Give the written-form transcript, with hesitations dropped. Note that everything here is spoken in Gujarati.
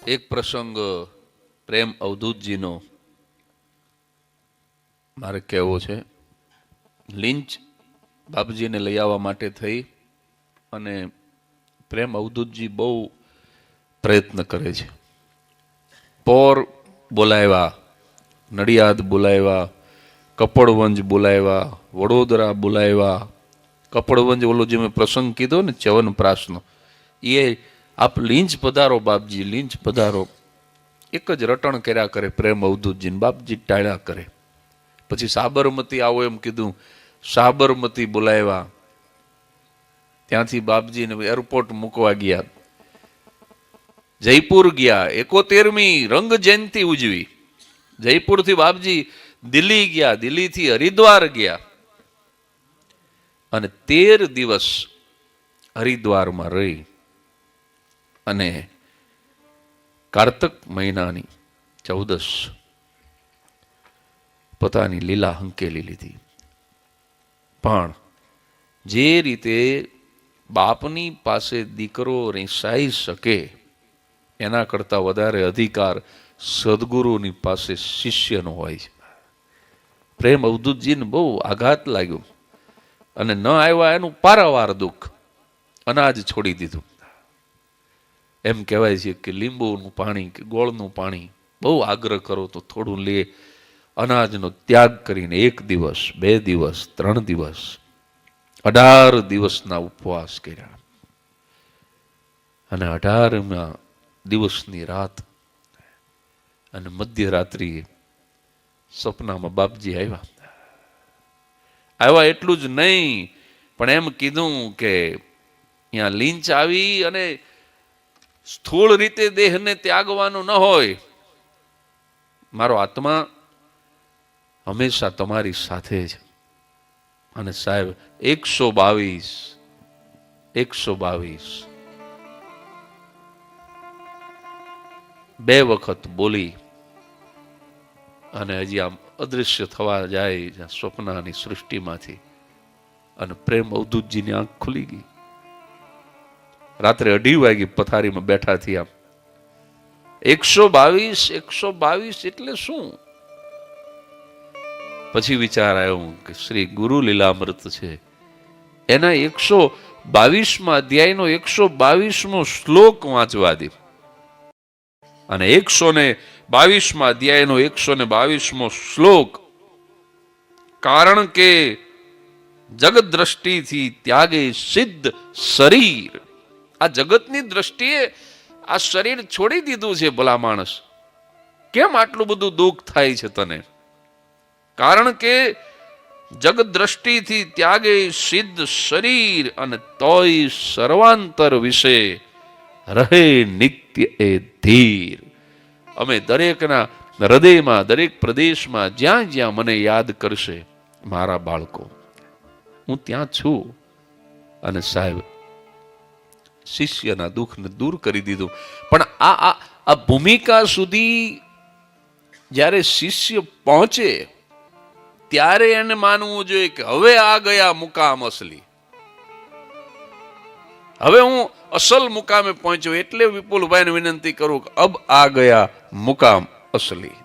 એક પ્રસંગ પ્રેમ અવધૂતજીનો મારે કહેવો છે. લિંચ બાપજીને લઈ આવવા માટે થઈ અને પ્રેમ અવધૂતજી બહુ પ્રયત્ન કરે છે. પોર બોલાવ્યા, નડિયાદ બોલાવ્યા, કપડવંજ બોલાવ્યા, વડોદરા બોલાવ્યા. કપડવંજ ઓલો જે મેં પ્રસંગ કીધો ને ચ્યવનપ્રાસનો, એ આપ લીંચ પધારો બાપજી, લીંચ પધારો. એક જ રટણ કર્યા કરે પ્રેમ અવધૂતજીને, બાપજી ટાળ્યા કરે. પછી સાબરમતી આવો એમ કીધું, સાબરમતી બોલાવ્યા. ત્યાંથી બાપજીને એરપોર્ટ મૂકવા ગયા. જયપુર ગયા, 71મી રંગ જયંતિ ઉજવી. જયપુરથી બાપજી દિલ્હી ગયા, દિલ્હીથી હરિદ્વાર ગયા અને 13 દિવસ હરિદ્વારમાં રહી અને કારતક મહિનાની 14 પોતાની લીલા હંકેલી લીધી. પણ જે રીતે બાપની પાસે દીકરો રેસાઈ શકે એના કરતા વધારે અધિકાર સદગુરુની પાસે શિષ્યનો હોય છે. પ્રેમ અવધૂતજીને બહુ આઘાત લાગ્યો અને ન આવ્યા એનું પારાવાર દુઃખ. અનાજ છોડી દીધું. એમ કહેવાય છે કે લીંબુનું પાણી કે ગોળનું પાણી બહુ આગ્રહ કરો તો થોડું લે. અનાજનો ત્યાગ કરીને 1 દિવસ, 2 દિવસ, 3 દિવસ, 18 દિવસના ઉપવાસ કર્યા. અને 18મા દિવસની રાત અને મધ્યરાત્રિએ સપનામાં બાપજી આવ્યા. એટલું જ નહીં, પણ એમ કીધું કે અહીંયા લીંચ આવી અને સ્થૂળ રીતે દેહને ત્યાગવાનું ન હોય, મારો આત્મા હંમેશા તમારી સાથે જ. અને સાહેબ 122 2 વખત બોલી અને હજી આમ અદૃશ્ય થવા જાય સ્વપ્નાની સૃષ્ટિમાંથી અને પ્રેમ અવધૂતજીની આંખ ખુલી ગઈ. રાત્રે 2:30 વાગે પથારીમાં બેઠા થયા. 122 એટલે શું? પછી વિચાર આવ્યો કે શ્રી ગુરુ લીલામૃત છે, એના 122મા અધ્યાયનો 122મો શ્લોક વાંચવા દે. અને 122મા અધ્યાયનો 122મો શ્લોક, કારણ કે જગત દ્રષ્ટિથી ત્યાગે સિદ્ધ શરીર. આ જગતની દ્રષ્ટિએ આ શરીર છોડી દીધું છે. ભલા માણસ, કેમ આટલું બધું દુઃખ થાય છે તને? કારણ કે જગત દ્રષ્ટિથી ત્યાગે સિદ્ધ શરીર અને તોય સર્વાંતર વિશે રહે નિત્ય એ ધીર. અમે દરેકના હૃદયમાં, દરેક પ્રદેશમાં જ્યાં જ્યાં મને યાદ કરશે મારા બાળકો, હું ત્યાં છું. અને સાહેબ શિષ્યના દુઃખને દૂર કરી દીધું. પણ આ ભૂમિકા સુધી જ્યારે શિષ્ય પહોંચે ત્યારે એને માનવું જોઈએ કે હવે આ ગયા મુકામ અસલી. હવે હું અસલ મુકામે પહોંચ્યો. એટલે વિપુલભાઈને વિનંતી કરું કે અબ આ ગયા મુકામ અસલી.